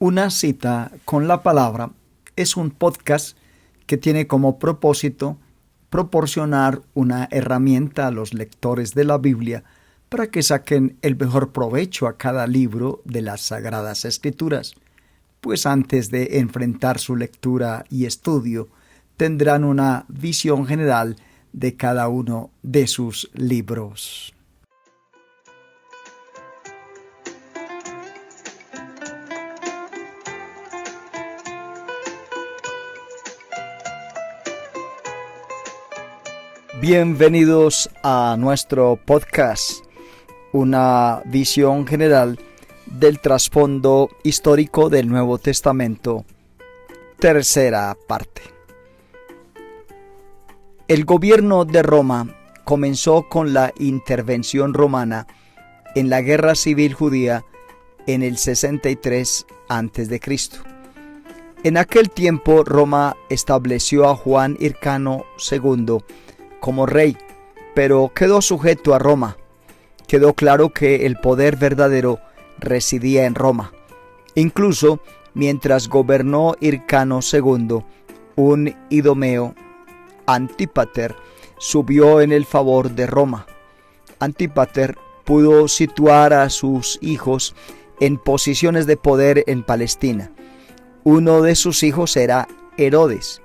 Una cita con la palabra es un podcast que tiene como propósito proporcionar una herramienta a los lectores de la Biblia para que saquen el mejor provecho a cada libro de las Sagradas Escrituras, pues antes de enfrentar su lectura y estudio, tendrán una visión general de cada uno de sus libros. Bienvenidos a nuestro podcast, una visión general del trasfondo histórico del Nuevo Testamento, tercera parte. El gobierno de Roma comenzó con la intervención romana en la Guerra Civil Judía en el 63 a.C. En aquel tiempo Roma estableció a Juan Hircano II como rey, pero quedó sujeto a Roma. Quedó claro que el poder verdadero residía en Roma. Incluso mientras gobernó Hircano II, un idomeo, Antípater, subió en el favor de Roma. Antípater pudo situar a sus hijos en posiciones de poder en Palestina. Uno de sus hijos era Herodes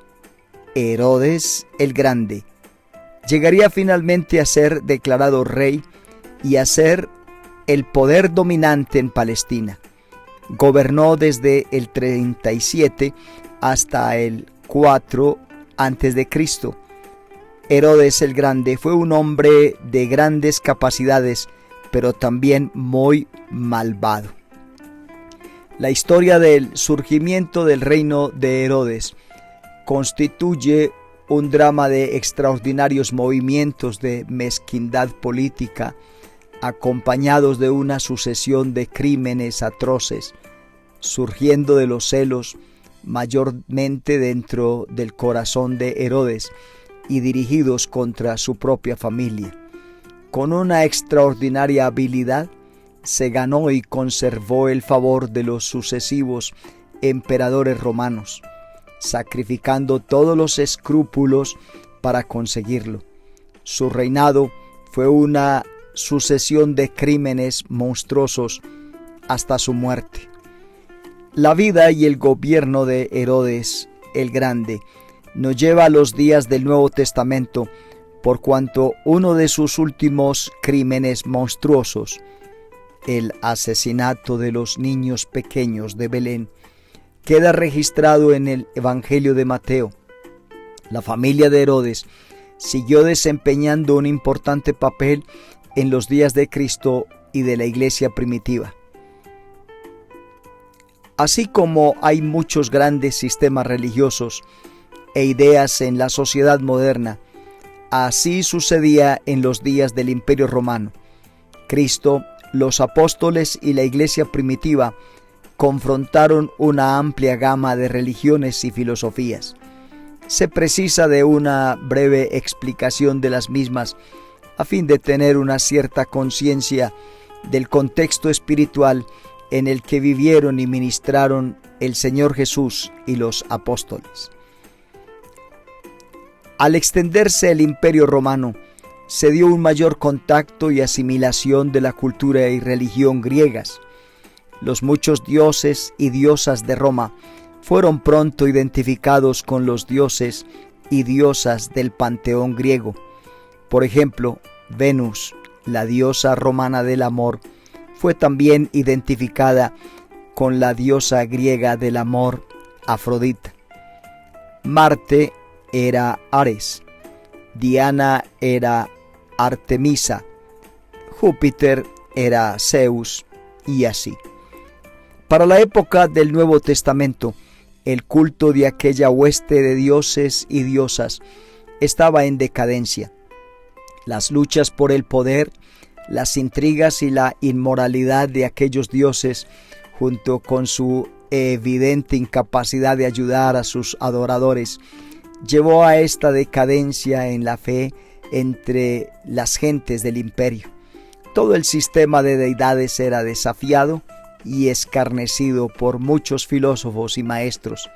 el Grande. Llegaría finalmente a ser declarado rey y a ser el poder dominante en Palestina. Gobernó desde el 37 hasta el 4 a.C. Herodes el Grande fue un hombre de grandes capacidades, pero también muy malvado. La historia del surgimiento del reino de Herodes constituye un drama de extraordinarios movimientos de mezquindad política, acompañados de una sucesión de crímenes atroces, surgiendo de los celos mayormente dentro del corazón de Herodes y dirigidos contra su propia familia. Con una extraordinaria habilidad, se ganó y conservó el favor de los sucesivos emperadores romanos, sacrificando todos los escrúpulos para conseguirlo. Su reinado fue una sucesión de crímenes monstruosos hasta su muerte. La vida y el gobierno de Herodes el Grande nos lleva a los días del Nuevo Testamento, por cuanto uno de sus últimos crímenes monstruosos, el asesinato de los niños pequeños de Belén, queda registrado en el Evangelio de Mateo. La familia de Herodes siguió desempeñando un importante papel en los días de Cristo y de la iglesia primitiva. Así como hay muchos grandes sistemas religiosos e ideas en la sociedad moderna, así sucedía en los días del Imperio Romano. Cristo, los apóstoles y la iglesia primitiva confrontaron una amplia gama de religiones y filosofías. Se precisa de una breve explicación de las mismas a fin de tener una cierta conciencia del contexto espiritual en el que vivieron y ministraron el Señor Jesús y los apóstoles. Al extenderse el Imperio Romano, se dio un mayor contacto y asimilación de la cultura y religión griegas. Los muchos dioses y diosas de Roma fueron pronto identificados con los dioses y diosas del panteón griego. Por ejemplo, Venus, la diosa romana del amor, fue también identificada con la diosa griega del amor, Afrodita. Marte era Ares, Diana era Artemisa, Júpiter era Zeus, y así. Para la época del Nuevo Testamento, el culto de aquella hueste de dioses y diosas estaba en decadencia. Las luchas por el poder, las intrigas y la inmoralidad de aquellos dioses, junto con su evidente incapacidad de ayudar a sus adoradores, llevó a esta decadencia en la fe entre las gentes del imperio. Todo el sistema de deidades era desafiado y escarnecido por muchos filósofos y maestros.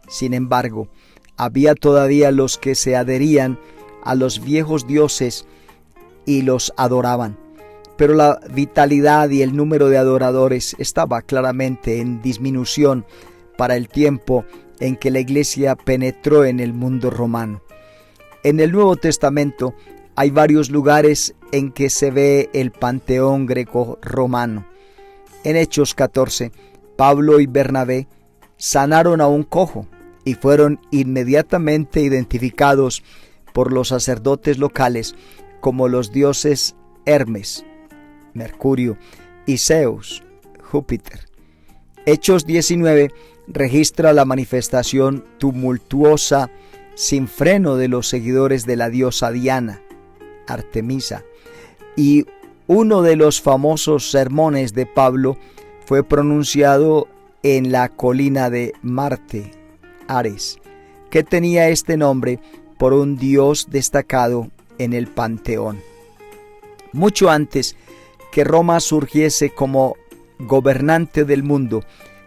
Sin embargo, había todavía los que se adherían a los viejos dioses y los adoraban. Pero la vitalidad y el número de adoradores estaba claramente en disminución para el tiempo en que la Iglesia penetró en el mundo romano. En el Nuevo Testamento hay varios lugares en que se ve el panteón greco-romano. En Hechos 14, Pablo y Bernabé sanaron a un cojo y fueron inmediatamente identificados por los sacerdotes locales como los dioses Hermes, Mercurio, y Zeus, Júpiter. Hechos 19 registra la manifestación tumultuosa sin freno de los seguidores de la diosa Diana, Artemisa, y uno de los famosos sermones de Pablo fue pronunciado en la colina de Marte, Ares, que tenía este nombre por un dios destacado en el panteón. Mucho antes que Roma surgiese como gobernante del mundo,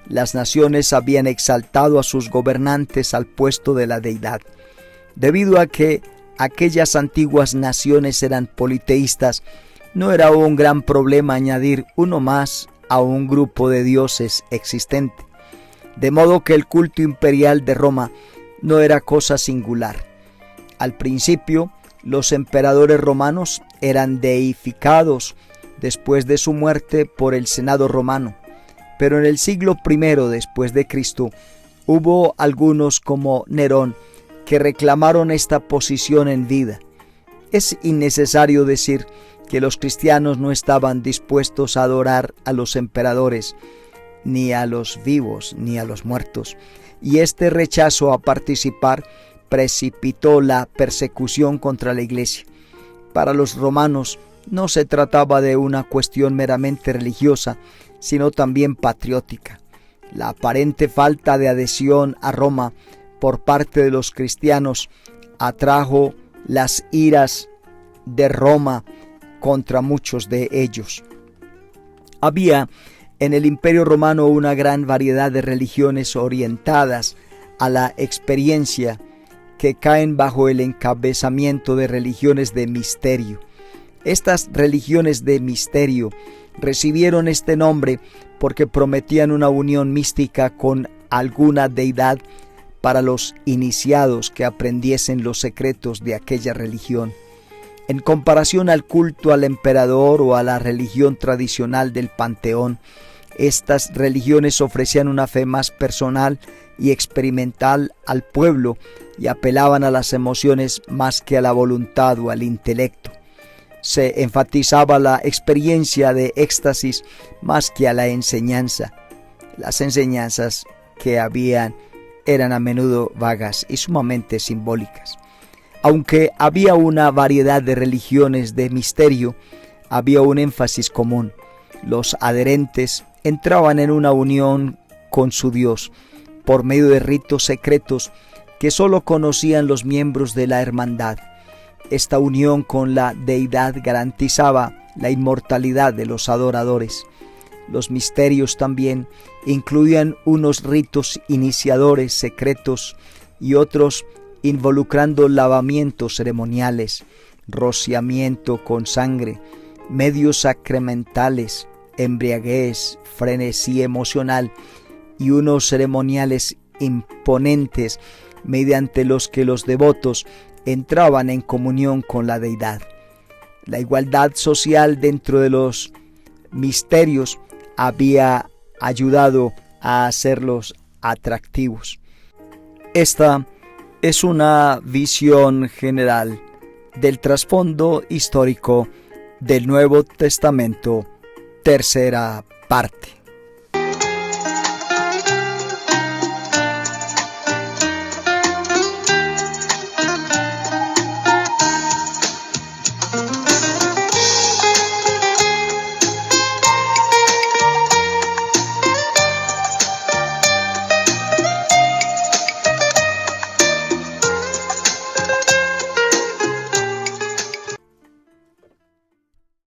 las naciones habían exaltado a sus gobernantes al puesto de la deidad. Debido a que aquellas antiguas naciones eran politeístas, no era un gran problema añadir uno más a un grupo de dioses existente. De modo que el culto imperial de Roma no era cosa singular. Al principio, los emperadores romanos eran deificados después de su muerte por el Senado romano, pero en el siglo I después de Cristo hubo algunos como Nerón que reclamaron esta posición en vida. Es innecesario decir que los cristianos no estaban dispuestos a adorar a los emperadores, ni a los vivos, ni a los muertos, y este rechazo a participar precipitó la persecución contra la Iglesia. Para los romanos no se trataba de una cuestión meramente religiosa, sino también patriótica. La aparente falta de adhesión a Roma por parte de los cristianos atrajo las iras de Roma contra muchos de ellos. Había en el Imperio Romano una gran variedad de religiones orientadas a la experiencia que caen bajo el encabezamiento de religiones de misterio. Estas religiones de misterio recibieron este nombre porque prometían una unión mística con alguna deidad para los iniciados que aprendiesen los secretos de aquella religión. En comparación al culto al emperador o a la religión tradicional del panteón, estas religiones ofrecían una fe más personal y experimental al pueblo y apelaban a las emociones más que a la voluntad o al intelecto. Se enfatizaba la experiencia de éxtasis más que a la enseñanza. Las enseñanzas que habían eran a menudo vagas y sumamente simbólicas. Aunque había una variedad de religiones de misterio, había un énfasis común. Los adherentes entraban en una unión con su Dios por medio de ritos secretos que solo conocían los miembros de la hermandad. Esta unión con la deidad garantizaba la inmortalidad de los adoradores. Los misterios también incluían unos ritos iniciadores secretos y otros involucrando lavamientos ceremoniales, rociamiento con sangre, medios sacramentales, embriaguez, frenesí emocional y unos ceremoniales imponentes mediante los que los devotos entraban en comunión con la deidad. La igualdad social dentro de los misterios había ayudado a hacerlos atractivos. Esta es una visión general del trasfondo histórico del Nuevo Testamento, tercera parte.